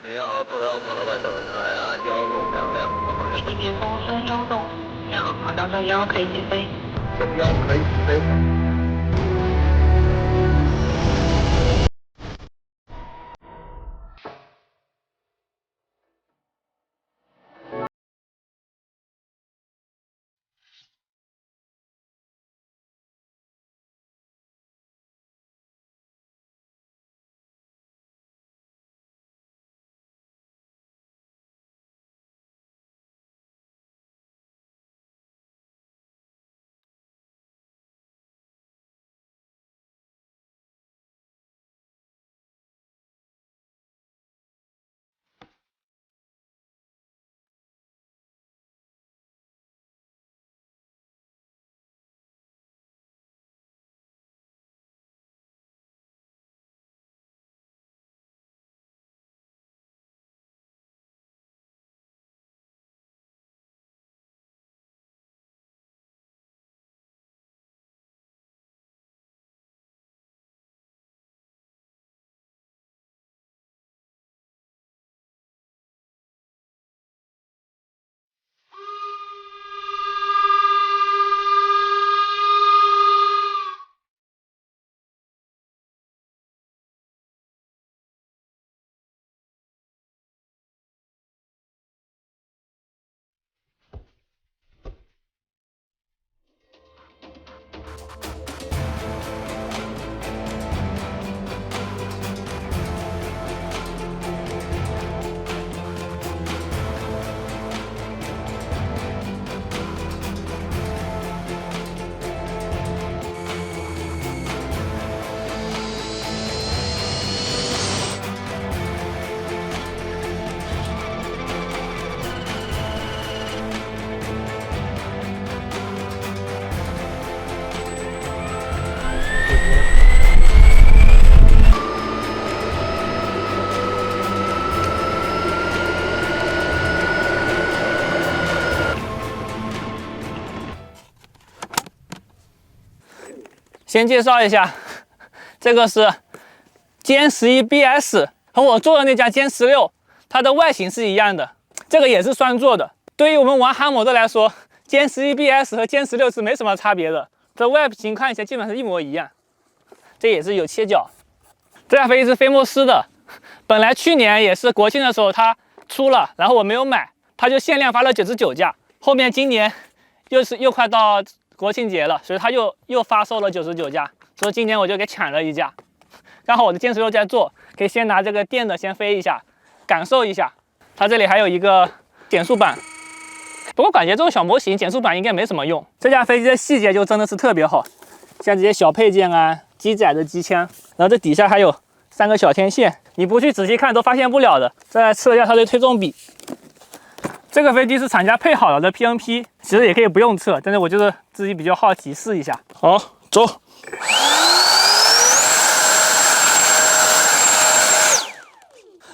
地面风声稍动，2号到1可以起飞。先介绍一下，这个是歼11BS，和我做的那架歼16，它的外形是一样的，这个也是双座的。对于我们玩航母的来说，歼11BS和歼16是没什么差别的，这外形看起来基本上是一模一样。这也是有切角。这架飞机是菲莫斯的，本来去年也是国庆的时候它出了，然后我没有买，它就限量发了99架，后面今年又快到国庆节了，所以他又发售了99架，所以今年我就给抢了一架。刚好我的歼16在做，可以先拿这个电的先飞一下，感受一下。它这里还有一个减速板，不过感觉这种小模型减速板应该没什么用。这架飞机的细节就真的是特别好，像这些小配件啊，机载的机枪，然后这底下还有3个小天线，你不去仔细看都发现不了的。再来测一下它的推重比。这个飞机是厂家配好了的 PNP， 其实也可以不用测，但是我就是自己比较好奇，试一下。好，走。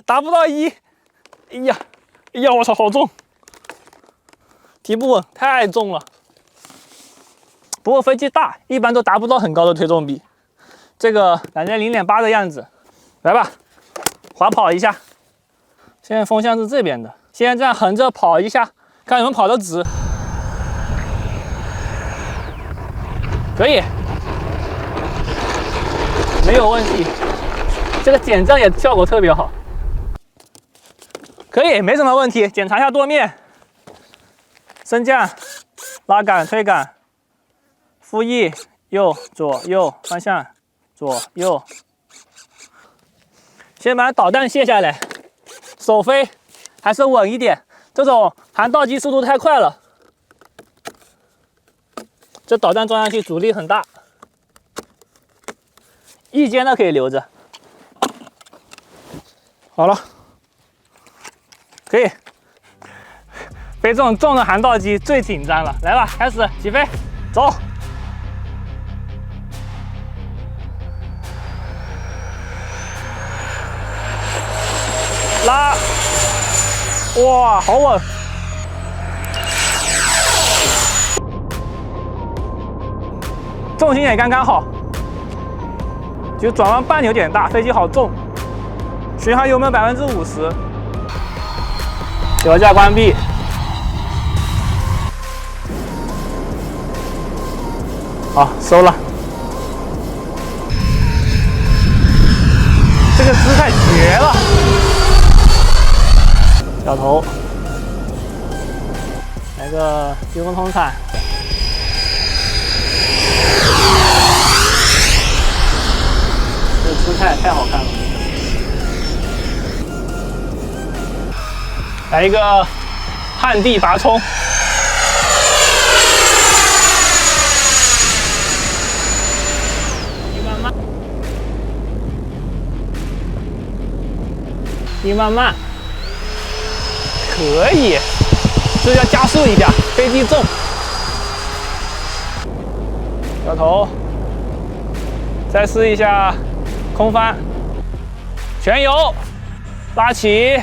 达不到1，哎呀，我操，好重！提不稳，太重了。不过飞机大，一般都达不到很高的推重比。这个感觉0.8的样子。来吧，滑跑一下。现在风向是这边的。先这样横着跑一下，看有没有跑得直。可以，没有问题。这个减震也效果特别好。可以，没什么问题。检查一下舵面，升降、拉杆、推杆、副翼、右、左、右方向、左右。先把导弹卸下来，手飞。还是稳一点，这种航道机速度太快了，这导弹装上去阻力很大。翼尖的可以留着。好了，可以。飞这种重的航道机最紧张了，来吧，开始起飞，走。拉。哇，好稳！重心也刚刚好，就转弯半有点大，飞机好重。巡航油门50%，油架关闭。好，收了。这个姿态绝了。掉头，来个低空通铲。这个姿态太好看了。来一个旱地拔葱。你慢慢，可以，这要加速一点，飞机重，掉头，再试一下空翻，全油，拉起，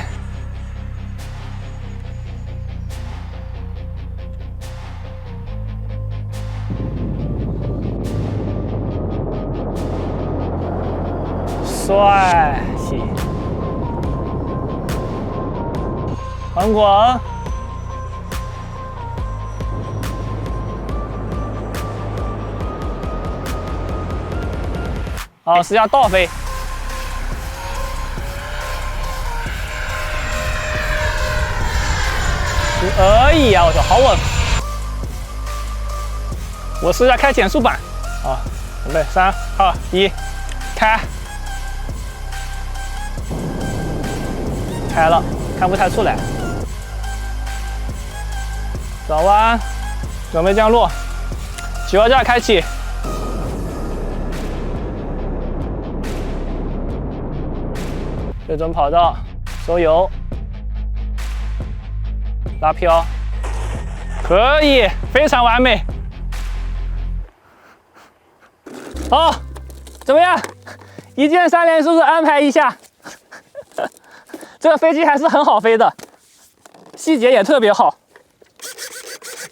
帅气。横滚，好，试下倒飞，可以啊，我操，好稳！我试一下开减速板，啊，准备3、2、1，开，开了，看不太出来。转弯，准备降落，起油架开启，对准跑道，收油，拉漂，可以，非常完美。好，怎么样？一键3连是不是安排一下？这个飞机还是很好飞的，细节也特别好。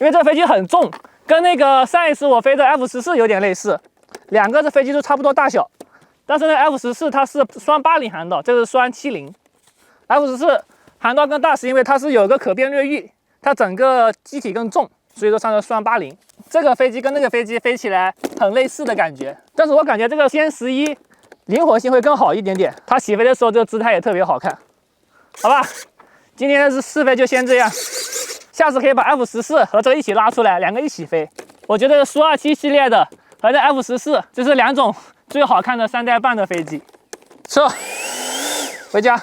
因为这飞机很重，跟那个上一次我飞的 F14有点类似，两个这飞机都差不多大小，但是呢 F14它是双80航道，这是双70。F14航道更大是因为它是有个可变掠翼，它整个机体更重，所以说上了双80。这个飞机跟那个飞机飞起来很类似的感觉，但是我感觉这个歼11灵活性会更好一点点，它起飞的时候这个姿态也特别好看。好吧，今天的试飞就先这样。下次可以把 F14和这个一起拉出来，两个一起飞。我觉得苏27系列的和这 F14这是2种最好看的3代半的飞机。撤，回家。